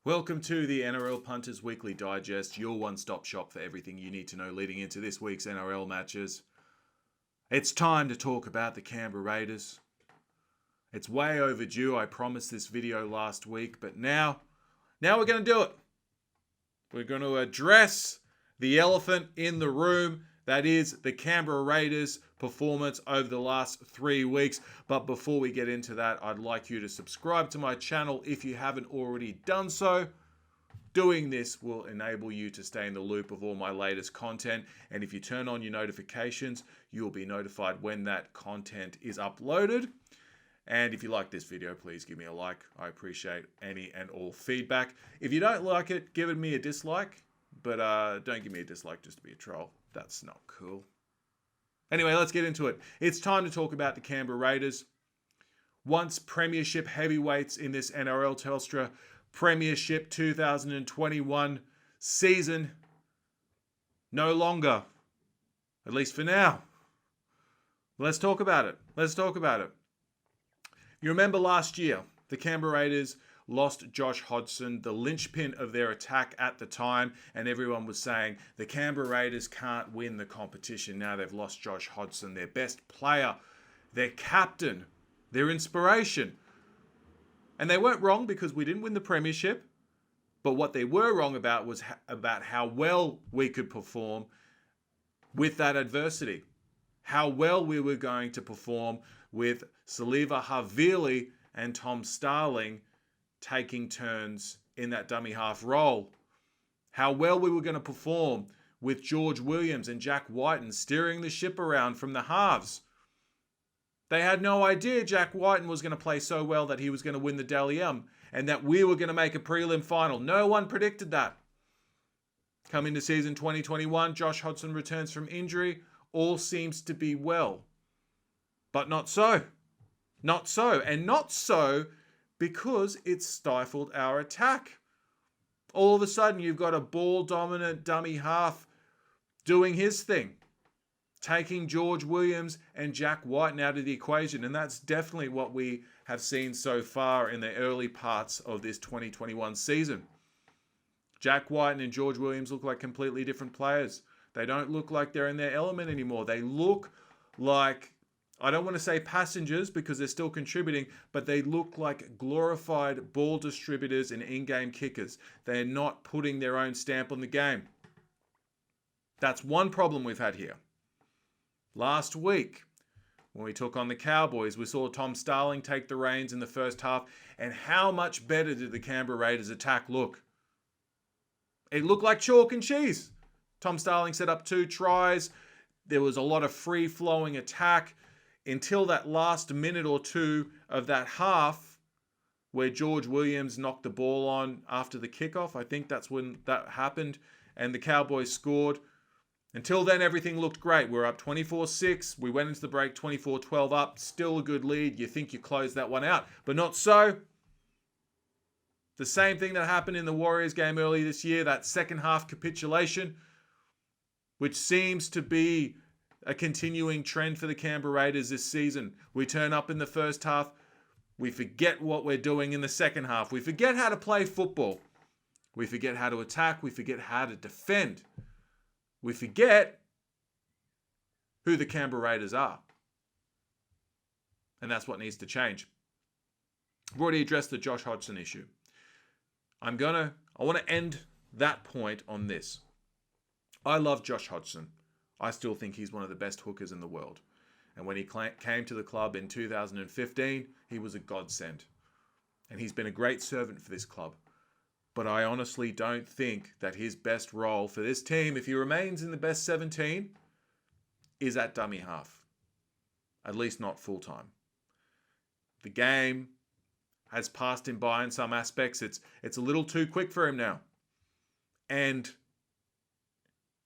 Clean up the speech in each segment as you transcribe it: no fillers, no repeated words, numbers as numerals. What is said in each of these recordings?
Welcome to the NRL Punters Weekly Digest, your one-stop shop for everything you need to know leading into this week's NRL matches. It's time to talk about the Canberra Raiders. It's way overdue. I promised this video last week, but now we're going to do it. We're going to address the elephant in the room, that is the Canberra Raiders' performance over the last 3 weeks. But before we get into that, I'd like you to subscribe to my channel if you haven't already done so. Doing this will enable you to stay in the loop of all my latest content. And if you turn on your notifications, you'll be notified when that content is uploaded. And if you like this video, please give me a like. I appreciate any and all feedback. If you don't like it, give me a dislike. But don't give me a dislike just to be a troll. That's not cool. Anyway, let's get into it. It's time to talk about the Canberra Raiders. Once Premiership heavyweights in this NRL Telstra Premiership 2021 season. No longer. At least for now. Let's talk about it. You remember last year, the Canberra Raiders lost Josh Hodgson, the linchpin of their attack at the time, and everyone was saying the Canberra Raiders can't win the competition. Now they've lost Josh Hodgson, their best player, their captain, their inspiration. And they weren't wrong because we didn't win the Premiership, but what they were wrong about was about how well we could perform with that adversity. How well we were going to perform with Saliva Havili and Tom Starling taking turns in that dummy half role. How well we were going to perform with George Williams and Jack Whiten steering the ship around from the halves. They had no idea Jack Whiten was going to play so well that he was going to win the Dally M and that we were going to make a prelim final. No one predicted that. Coming to season 2021, Josh Hodgson returns from injury. All seems to be well. But not so. Not so. And not so because it stifled our attack. All of a sudden, you've got a ball-dominant dummy half doing his thing, taking George Williams and Jack Whiten out of the equation. And that's definitely what we have seen so far in the early parts of this 2021 season. Jack Whiten and George Williams look like completely different players. They don't look like they're in their element anymore. They look like, I don't want to say passengers because they're still contributing, but they look like glorified ball distributors and in-game kickers. They're not putting their own stamp on the game. That's one problem we've had here. Last week, when we took on the Cowboys, we saw Tom Starling take the reins in the first half, and how much better did the Canberra Raiders attack look? It looked like chalk and cheese. Tom Starling set up 2 tries. There was a lot of free-flowing attack until that last minute or two of that half where George Williams knocked the ball on after the kickoff. I think that's when that happened, and the Cowboys scored. Until then, everything looked great. We were up 24-6. We went into the break 24-12 up. Still a good lead. You think you closed that one out, but not so. The same thing that happened in the Warriors game earlier this year, that second half capitulation, which seems to be a continuing trend for the Canberra Raiders this season. We turn up in the first half. We forget what we're doing in the second half. We forget how to play football. We forget how to attack. We forget how to defend. We forget who the Canberra Raiders are. And that's what needs to change. I've already addressed the Josh Hodgson issue. I want to end that point on this. I love Josh Hodgson. I still think he's one of the best hookers in the world. And when he came to the club in 2015, he was a godsend. And he's been a great servant for this club. But I honestly don't think that his best role for this team, if he remains in the best 17, is at dummy half. At least not full-time. The game has passed him by in some aspects. It's a little too quick for him now. And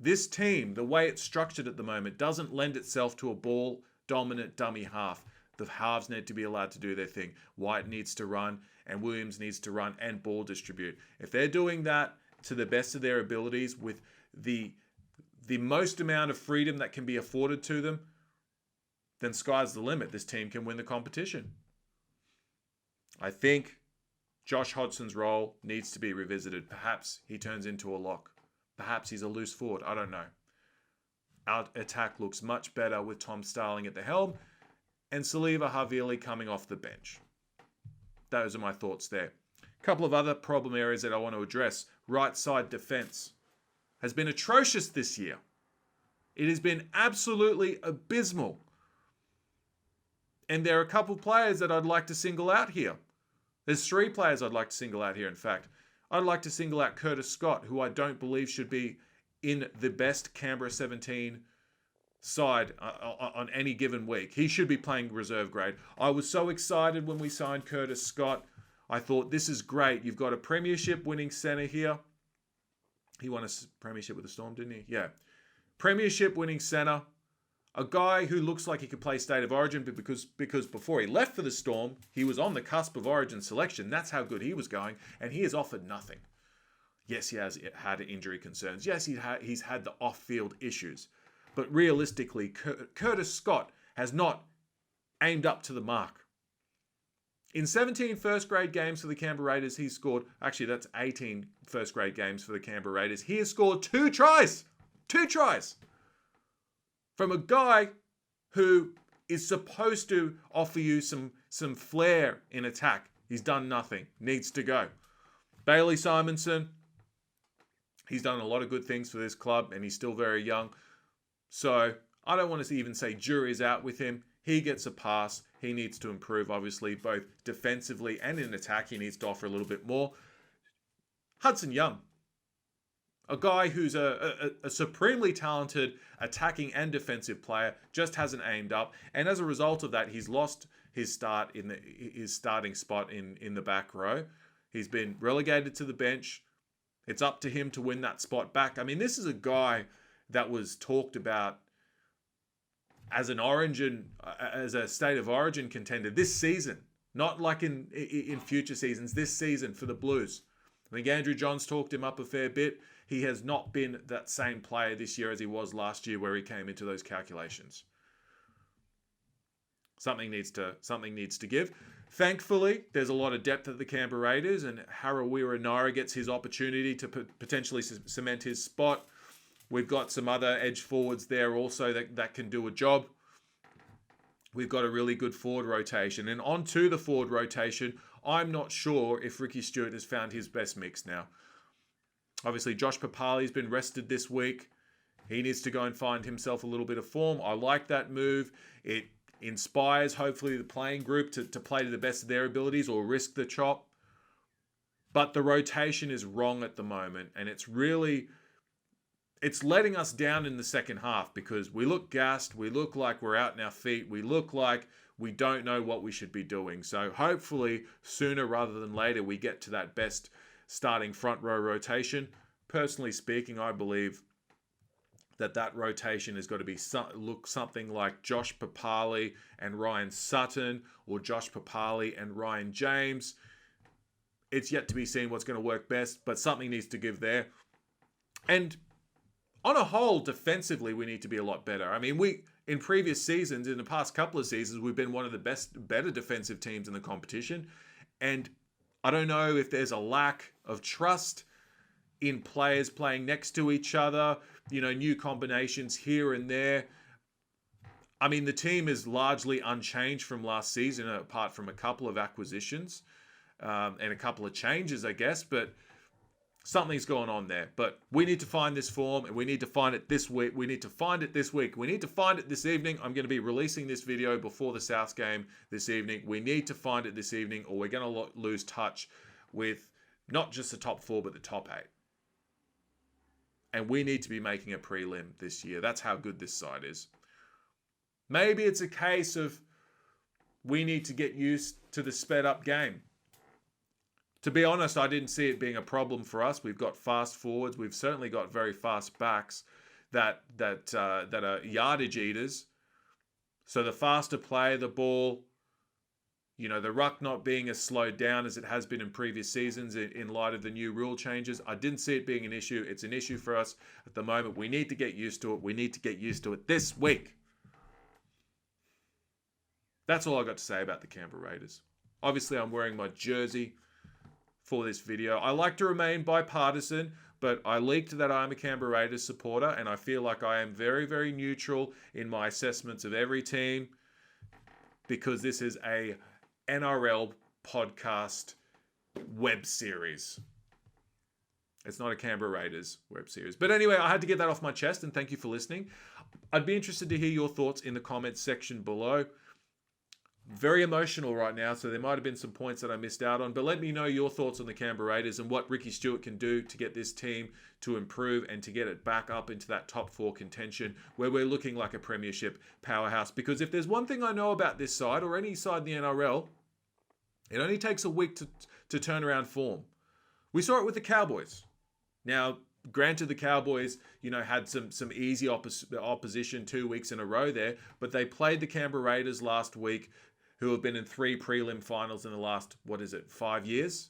this team, the way it's structured at the moment, doesn't lend itself to a ball-dominant dummy half. The halves need to be allowed to do their thing. White needs to run, and Williams needs to run and ball distribute. If they're doing that to the best of their abilities with the most amount of freedom that can be afforded to them, then sky's the limit. This team can win the competition. I think Josh Hodgson's role needs to be revisited. Perhaps he turns into a lock. Perhaps he's a loose forward. I don't know. Our attack looks much better with Tom Starling at the helm and Saliva Havili coming off the bench. Those are my thoughts there. A couple of other problem areas that I want to address. Right side defense has been atrocious this year. It has been absolutely abysmal. And there are a couple of players that I'd like to single out here. There's 3 players I'd like to single out here, in fact. I'd like to single out Curtis Scott, who I don't believe should be in the best Canberra 17 side on any given week. He should be playing reserve grade. I was so excited when we signed Curtis Scott. I thought, this is great. You've got a premiership winning centre here. He won a premiership with the Storm, didn't he? Yeah. Premiership winning centre. A guy who looks like he could play State of Origin because before he left for the Storm, he was on the cusp of Origin selection. That's how good he was going, and he has offered nothing. Yes, he has had injury concerns. Yes, he's had the off-field issues. But realistically, Curtis Scott has not aimed up to the mark. In 17 first-grade games for the Canberra Raiders, he scored... Actually, that's 18 first-grade games for the Canberra Raiders. He has scored 2 tries. 2 tries. From a guy who is supposed to offer you some flair in attack. He's done nothing. Needs to go. Bailey Simonson, he's done a lot of good things for this club, and he's still very young. So I don't want to even say jury's out with him. He gets a pass. He needs to improve, obviously, both defensively and in attack. He needs to offer a little bit more. Hudson Young, a guy who's a supremely talented attacking and defensive player, just hasn't aimed up. And as a result of that, he's lost his starting spot in the back row. He's been relegated to the bench. It's up to him to win that spot back. I mean, this is a guy that was talked about as as a State of Origin contender this season. Not like in future seasons, this season for the Blues. I think Andrew Johns talked him up a fair bit. He has not been that same player this year as he was last year where he came into those calculations. Something needs to give. Thankfully, there's a lot of depth at the Canberra Raiders, and Harawira Naira gets his opportunity to potentially cement his spot. We've got some other edge forwards there also that can do a job. We've got a really good forward rotation. And onto the forward rotation, I'm not sure if Ricky Stewart has found his best mix now. Obviously, Josh Papali's been rested this week. He needs to go and find himself a little bit of form. I like that move. It inspires, hopefully, the playing group to play to the best of their abilities or risk the chop. But the rotation is wrong at the moment. And it's letting us down in the second half because we look gassed. We look like we're out in our feet. We look like we don't know what we should be doing. So hopefully, sooner rather than later, we get to that best starting front row rotation. Personally speaking, I believe that rotation has got to be look something like Josh Papali and Ryan Sutton or Josh Papali and Ryan James. It's yet to be seen what's going to work best, but something needs to give there. And on a whole, defensively, we need to be a lot better. I mean, in previous seasons, in the past couple of seasons, we've been one of the better defensive teams in the competition. And I don't know if there's a lack of trust in players playing next to each other, new combinations here and there. I mean, the team is largely unchanged from last season, apart from a couple of acquisitions and a couple of changes, I guess, but something's going on there. But we need to find this form, and we need to find it this week. We need to find it this week. We need to find it this evening. I'm going to be releasing this video before the South game this evening. We need to find it this evening, or we're going to lose touch with not just the top 4, but the top 8. And we need to be making a prelim this year. That's how good this side is. Maybe it's a case of we need to get used to the sped up game. To be honest, I didn't see it being a problem for us. We've got fast forwards. We've certainly got very fast backs that are yardage eaters. So the faster play, the ball, the ruck not being as slowed down as it has been in previous seasons in light of the new rule changes. I didn't see it being an issue. It's an issue for us at the moment. We need to get used to it. We need to get used to it this week. That's all I got to say about the Canberra Raiders. Obviously, I'm wearing my jersey. for this video. I like to remain bipartisan, but I leaked that I'm a Canberra Raiders supporter, and I feel like I am very, very neutral in my assessments of every team because this is a NRL podcast web series. It's not a Canberra Raiders web series. But anyway, I had to get that off my chest, and thank you for listening. I'd be interested to hear your thoughts in the comments section below. Very emotional right now, so there might have been some points that I missed out on, but let me know your thoughts on the Canberra Raiders and what Ricky Stuart can do to get this team to improve and to get it back up into that top 4 contention where we're looking like a premiership powerhouse. Because if there's one thing I know about this side or any side in the NRL, it only takes a week to turn around form. We saw it with the Cowboys. Now, granted, the Cowboys, had some easy opposition 2 weeks in a row there, but they played the Canberra Raiders last week, who have been in 3 prelim finals in the last, 5 years?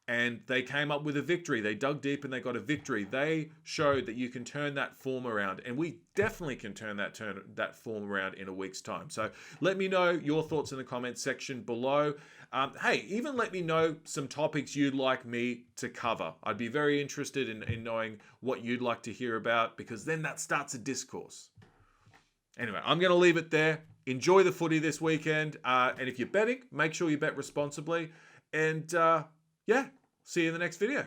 And they came up with a victory. They dug deep and they got a victory. They showed that you can turn that form around. And we definitely can turn that form around in a week's time. So let me know your thoughts in the comments section below. Hey, even let me know some topics you'd like me to cover. I'd be very interested in knowing what you'd like to hear about, because then that starts a discourse. Anyway, I'm going to leave it there. Enjoy the footy this weekend. And if you're betting, make sure you bet responsibly. And see you in the next video.